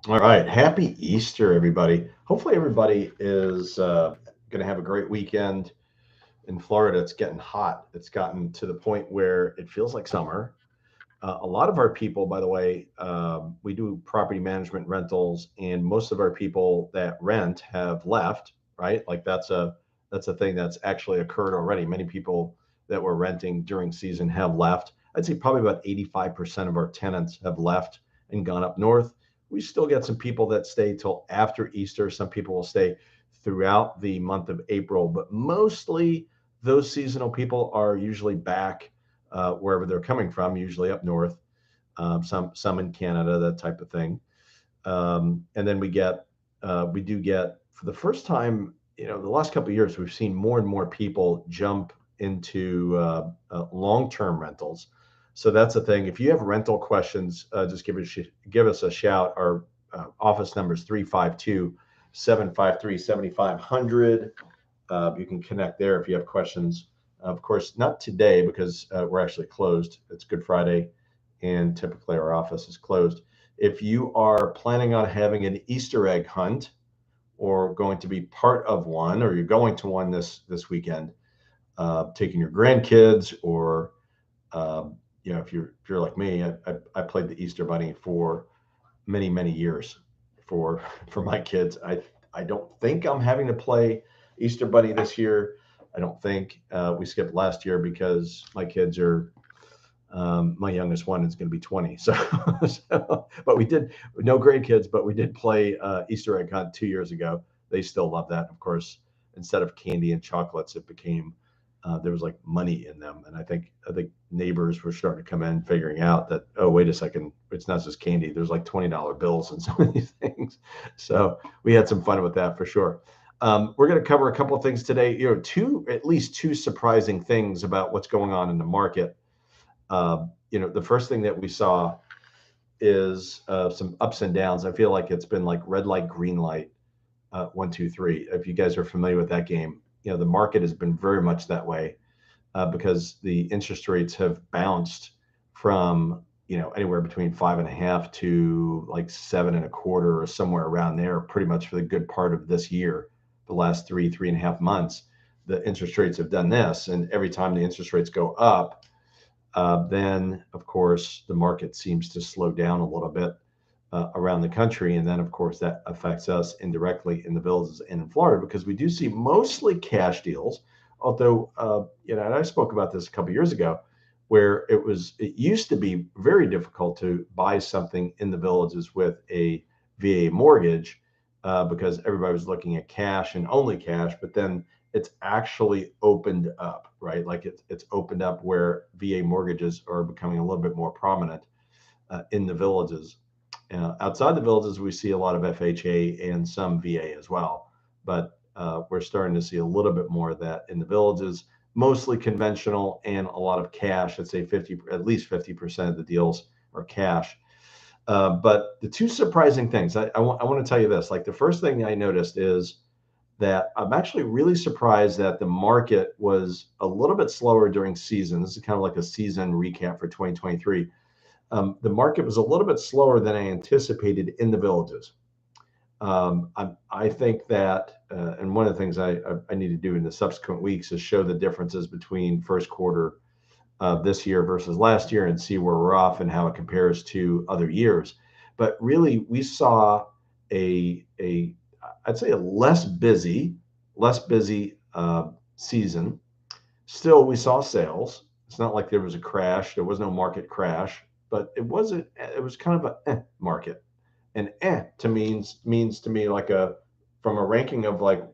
All right. Happy Easter, everybody. Hopefully, everybody is going to have a great weekend. In Florida, it's getting hot. It's gotten to the point where it feels like summer. A lot of our people, by the way, we do property management rentals, and most of our people that rent have left. Right, like that's a thing that's actually occurred already. Many people that were renting during season have left. I'd say probably about 85% of our tenants have left and gone up north. We still get some people that stay till after Easter. Some people will stay throughout the month of April, but mostly those seasonal people are usually back wherever they're coming from, usually up north, some in Canada, that type of thing. And then we do get for the first time, the last couple of years, we've seen more and more people jump into long-term rentals. So that's the thing. If you have rental questions, just give us a shout. Our office number is 352-753-7500. You can connect there if you have questions. Of course, not today because we're actually closed. It's Good Friday, and typically our office is closed. If you are planning on having an Easter egg hunt or going to be part of one, or you're going to one this weekend, taking your grandkids, or if you're like me, I played the Easter Bunny for many years for for my kids. I don't think I'm having to play Easter Bunny this year. I don't think we skipped last year because my kids are my youngest one is going to be 20. But we did no grandkids, but we did play Easter egg hunt 2 years ago. They still love that. Of course, instead of candy and chocolates, it became there was like money in them, and I think neighbors were starting to come in, figuring out that, oh, wait a second, it's not just candy. There's like $20 bills and some of these things. So we had some fun with that for sure. We're going to cover a couple of things today. At least two surprising things about what's going on in the market. The first thing that we saw is some ups and downs. I feel like it's been like red light, green light, one, two, three. If you guys are familiar with that game, the market has been very much that way because the interest rates have bounced from anywhere between 5.5 to like 7.25 or somewhere around there, pretty much for the good part of this year. The last 3.5 months, the interest rates have done this, and every time the interest rates go up, then, of course, the market seems to slow down a little bit around the country. And then, of course, that affects us indirectly in the villages and in Florida because we do see mostly cash deals. Although, and I spoke about this a couple of years ago, where it used to be very difficult to buy something in the villages with a VA mortgage because everybody was looking at cash and only cash. But then it's actually opened up, right? Like it's opened up where VA mortgages are becoming a little bit more prominent in the villages. Outside the villages, we see a lot of FHA and some VA as well, but we're starting to see a little bit more of that in the villages, mostly conventional and a lot of cash. I'd say at least 50% of the deals are cash. But the two surprising things, I want to tell you this. Like the first thing I noticed is that I'm actually really surprised that the market was a little bit slower during season. This is kind of like a season recap for 2023. The market was a little bit slower than I anticipated in the villages. I think that, and one of the things I need to do in the subsequent weeks is show the differences between first quarter this year versus last year and see where we're off and how it compares to other years. But really, we saw I'd say a less busy season. Still, we saw sales. It's not like there was a crash. There was no market crash, but it wasn't. It was kind of a market, and to means to me like from a ranking of like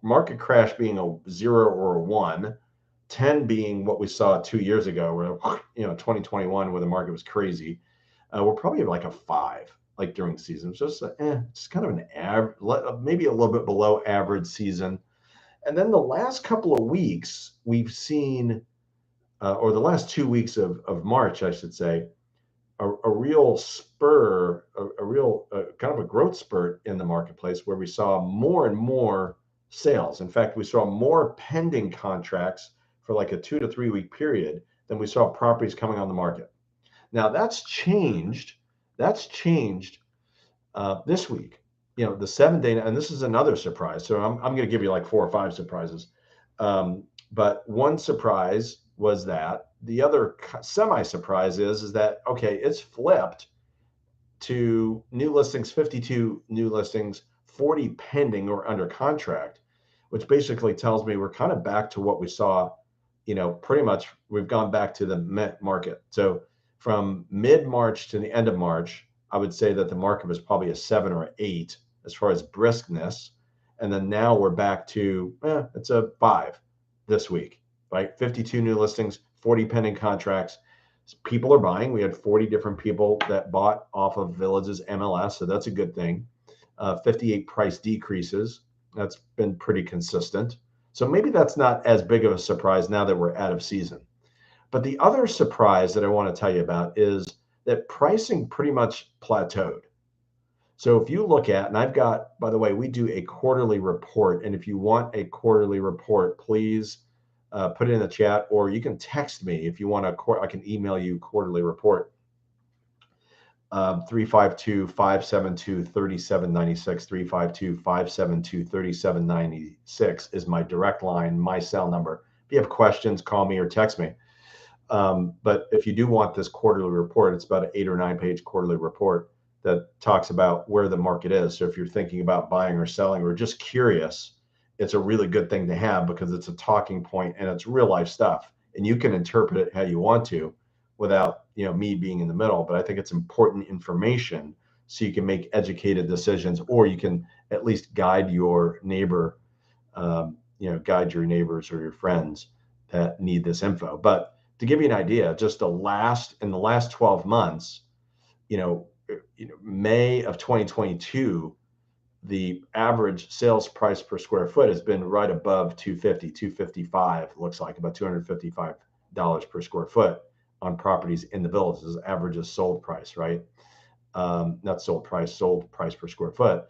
market crash being a 0 or a 1, 10 being what we saw 2 years ago, where 2021 where the market was crazy. We're probably like a 5 like during the season. It's just kind of an average, maybe a little bit below average season. And then the last couple of weeks, we've seen, or the last 2 weeks of March, I should say, a real spur, a real kind of a growth spurt in the marketplace where we saw more and more sales. In fact, we saw more pending contracts for like a 2 to 3 week period than we saw properties coming on the market. Now that's changed This week, the 7-day, and this is another surprise. So I'm going to give you like 4 or 5 surprises. But one surprise was that the other semi surprise is that, okay, it's flipped to new listings, 52 new listings, 40 pending or under contract, which basically tells me we're kind of back to what we saw, pretty much we've gone back to the market. So from mid-March to the end of March, I would say that the market was probably a 7 or 8 as far as briskness. And then now we're back to, it's a 5 this week, right? 52 new listings, 40 pending contracts. People are buying. We had 40 different people that bought off of Village's MLS, so that's a good thing. 58 price decreases. That's been pretty consistent. So maybe that's not as big of a surprise now that we're out of season. But the other surprise that I want to tell you about is that pricing pretty much plateaued. So if you look at, and I've got, by the way, we do a quarterly report. And if you want a quarterly report, please put it in the chat, or you can text me if you want I can email you quarterly report. 352-572-3796, 352-572-3796 is my direct line, my cell number. If you have questions, call me or text me. But if you do want this quarterly report, it's about an 8 or 9 page quarterly report that talks about where the market is. So if you're thinking about buying or selling or just curious, it's a really good thing to have because it's a talking point and it's real life stuff. And you can interpret it how you want to without, me being in the middle. But I think it's important information so you can make educated decisions, or you can at least guide your neighbor, guide your neighbors or your friends that need this info. But to give you an idea, just in the last 12 months, May of 2022, the average sales price per square foot has been right above 250, 255, looks like about $255 per square foot on properties in the villages. Average is sold price, right? Not sold price per square foot.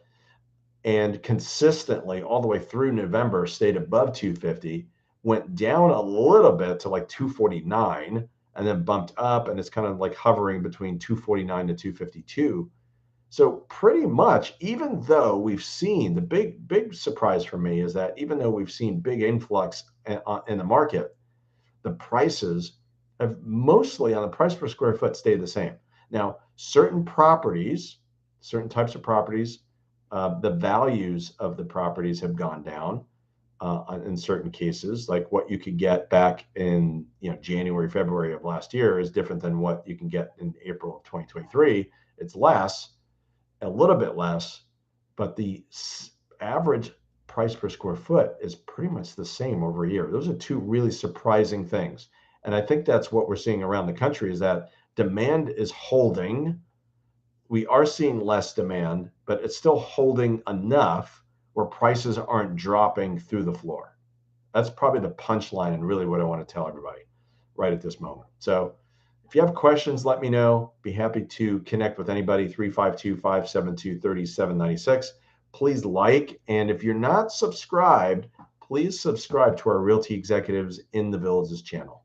And consistently all the way through November stayed above 250, went down a little bit to like 249, and then bumped up, and it's kind of like hovering between 249 to 252. So pretty much, even though we've seen the big surprise for me is that even though we've seen big influx in the market, the prices have mostly on the price per square foot stayed the same. Now, certain types of properties, the values of the properties have gone down. In certain cases, like what you could get back in January, February of last year is different than what you can get in April of 2023. It's less, a little bit less, but the average price per square foot is pretty much the same over a year. Those are two really surprising things. And I think that's what we're seeing around the country is that demand is holding. We are seeing less demand, but it's still holding enough where prices aren't dropping through the floor. That's probably the punchline and really what I want to tell everybody right at this moment. So if you have questions, let me know. Be happy to connect with anybody, 352-572-3796. Please like, and if you're not subscribed, please subscribe to our Realty Executives in the Villages channel.